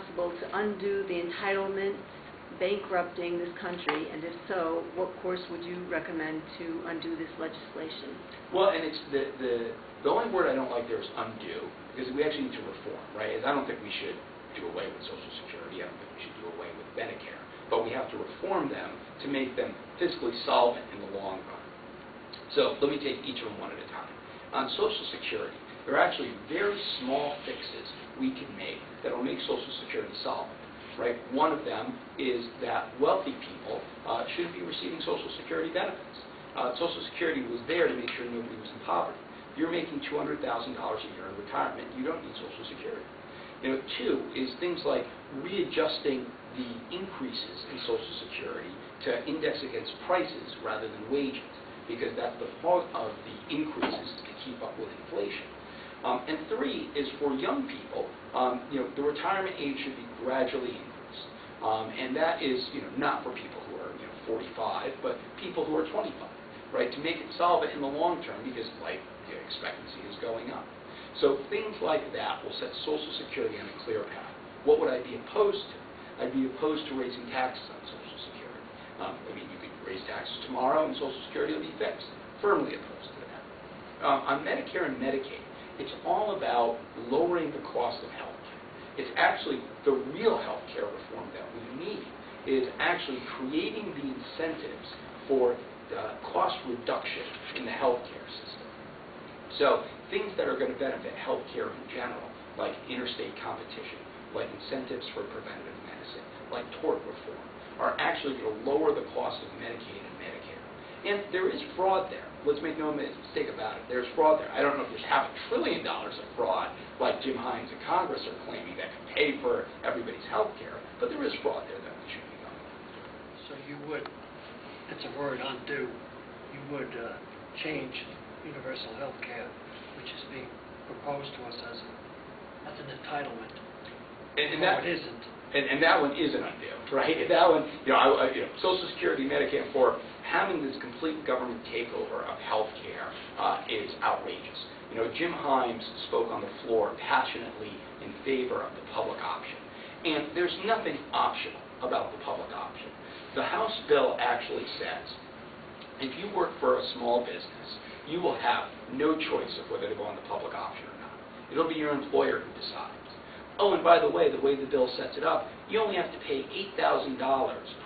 possible to undo the entitlements bankrupting this country? And if so, what course would you recommend to undo this legislation? Well, and it's the only word I don't like there is undo, because we actually need to reform, right? I don't think we should do away with Social Security. I don't think we should do away with Medicare. But we have to reform them to make them fiscally solvent in the long run. So let me take each of them one at a time. On Social Security, there are actually very small fixes we can make that will make Social Security solvent. Right? One of them is that wealthy people shouldn't be receiving Social Security benefits. Social Security was there to make sure nobody was in poverty. If you're making $200,000 a year in retirement, you don't need Social Security. Two is things like readjusting the increases in Social Security to index against prices rather than wages, because that's the fault of the increases to keep up with inflation. And three is for young people, the retirement age should be gradually increased. And that is, not for people who are, 45, but people who are 25, right? To make it solvent in the long term, because life expectancy is going up. So things like that will set Social Security on a clear path. What would I be opposed to? I'd be opposed to raising taxes on Social Security. You could raise taxes tomorrow and Social Security will be fixed. Firmly opposed to that. On Medicare and Medicaid, it's all about lowering the cost of health care. It's actually the real health care reform that we need is actually creating the incentives for cost reduction in the health care system. So things that are going to benefit health care in general, like interstate competition, like incentives for preventative medicine, like tort reform, are actually going to lower the cost of Medicaid and Medicare. And there is fraud there. Let's make no mistake about it. There's fraud there. I don't know if there's $500 billion of fraud like Jim Hines and Congress are claiming that can pay for everybody's health care, but there is fraud there that we should be going after. So you would, it's a word, undo, you would change universal health care, which is being proposed to us as an entitlement. And that, it isn't. And that one is an undo, right? That one, Social Security, Medicare, for having this complete government takeover of health care is outrageous. Jim Hines spoke on the floor passionately in favor of the public option. And there's nothing optional about the public option. The House bill actually says if you work for a small business, you will have no choice of whether to go on the public option or not. It'll be your employer who decides. Oh, and by the way the bill sets it up, you only have to pay $8,000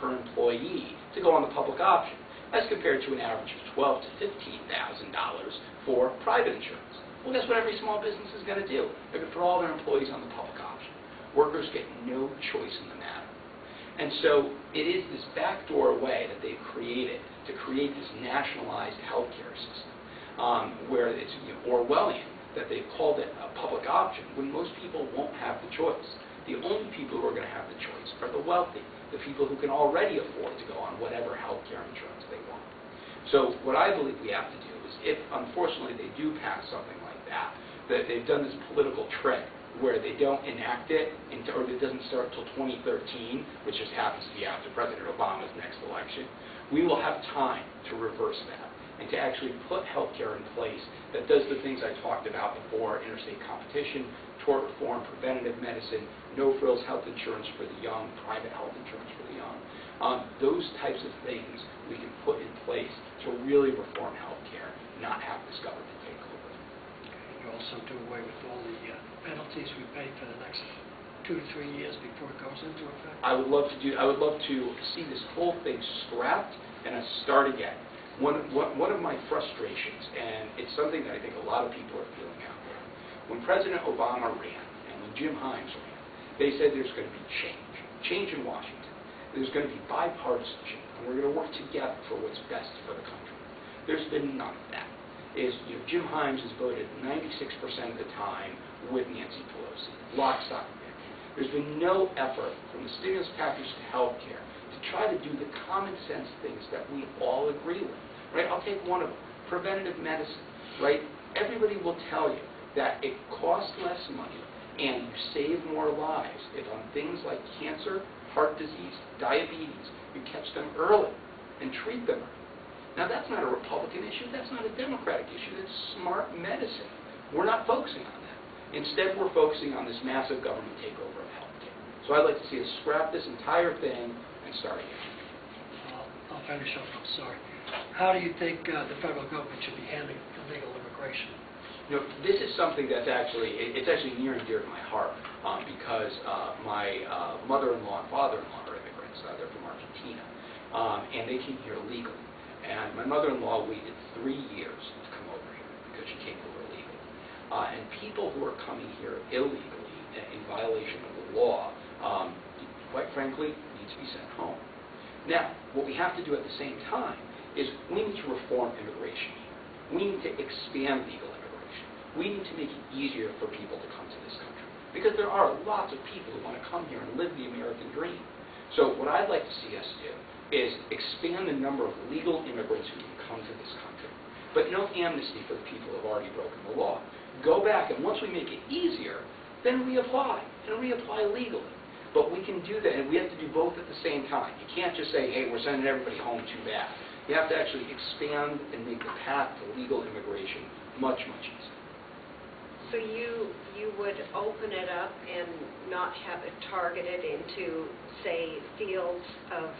per employee to go on the public option, as compared to an average of $12,000 to $15,000 for private insurance. Well, guess what every small business is going to do? They're going to throw all their employees on the public option. Workers get no choice in the matter. And so it is this backdoor way that they've created to create this nationalized healthcare system, where it's Orwellian, that they've called it a public option when most people won't have the choice. The only people who are going to have the choice are the wealthy, the people who can already afford to go on whatever health care insurance they want. So what I believe we have to do is, if unfortunately they do pass something like that they've done this political trick where they don't enact it, or it doesn't start until 2013, which just happens to be after President Obama's next election, we will have time to reverse that and to actually put health care in place that does the things I talked about before: interstate competition, tort reform, preventative medicine, no-frills health insurance for the young, private health insurance for the young. Those types of things we can put in place to really reform health care, not have this government take over. You also do away with all the penalties we pay for the next 2 to 3 years before it goes into effect? I would love to see this whole thing scrapped and start again. One of my frustrations, and it's something that I think a lot of people are feeling out there, when President Obama ran and when Jim Hines ran, they said there's going to be change in Washington. There's going to be bipartisanship, and we're going to work together for what's best for the country. There's been none of that. Jim Hines has voted 96% of the time with Nancy Pelosi, lock, stock, and barrel. There's been no effort from the stimulus package to health care to try to do the common sense things that we all agree with, right? I'll take one of them, preventative medicine, right? Everybody will tell you that it costs less money and you save more lives if on things like cancer, heart disease, diabetes, you catch them early and treat them early. Now, that's not a Republican issue. That's not a Democratic issue. That's smart medicine. We're not focusing on that. Instead, we're focusing on this massive government takeover of health care. So I'd like to see us scrap this entire thing and start again. I'll finish up, I'm sorry. How do you think the federal government should be handling illegal immigration? You know, this is something that's actually near and dear to my heart because my mother-in-law and father-in-law are immigrants. They're from Argentina, and they came here legally. And my mother-in-law waited 3 years to come over here because she came over illegally. And people who are coming here illegally in violation of the law, quite frankly, need to be sent home. Now, what we have to do at the same time is we need to reform immigration here. We need to expand legal immigration. We need to make it easier for people to come to this country because there are lots of people who want to come here and live the American dream. So what I'd like to see us do is expand the number of legal immigrants who can come to this country, but no amnesty for the people who have already broken the law. Go back, and once we make it easier, then reapply, and reapply legally. But we can do that, and we have to do both at the same time. You can't just say, hey, we're sending everybody home, too bad. You have to actually expand and make the path to legal immigration much, much easier. So you would open it up and not have it targeted into, say, fields of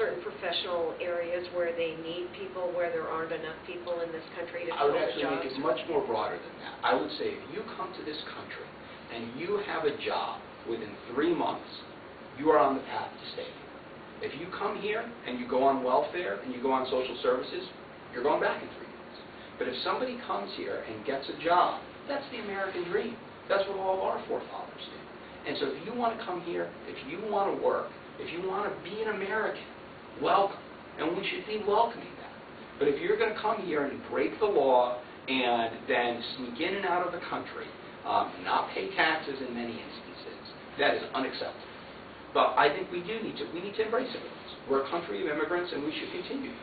certain professional areas where they need people, where there aren't enough people in this country to I would fill the actually jobs? make it much more broader than that. I would say if you come to this country and you have a job within 3 months, you are on the path to stay here. If you come here and you go on welfare and you go on social services, you're going back in 3 months. But if somebody comes here and gets a job, that's the American dream. That's what all of our forefathers did. And so if you want to come here, if you want to work, if you want to be an American, welcome. And we should be welcoming that. But if you're going to come here and break the law and then sneak in and out of the country, not pay taxes in many instances, that is unacceptable. But I think we need to embrace immigrants. We're a country of immigrants, and we should continue.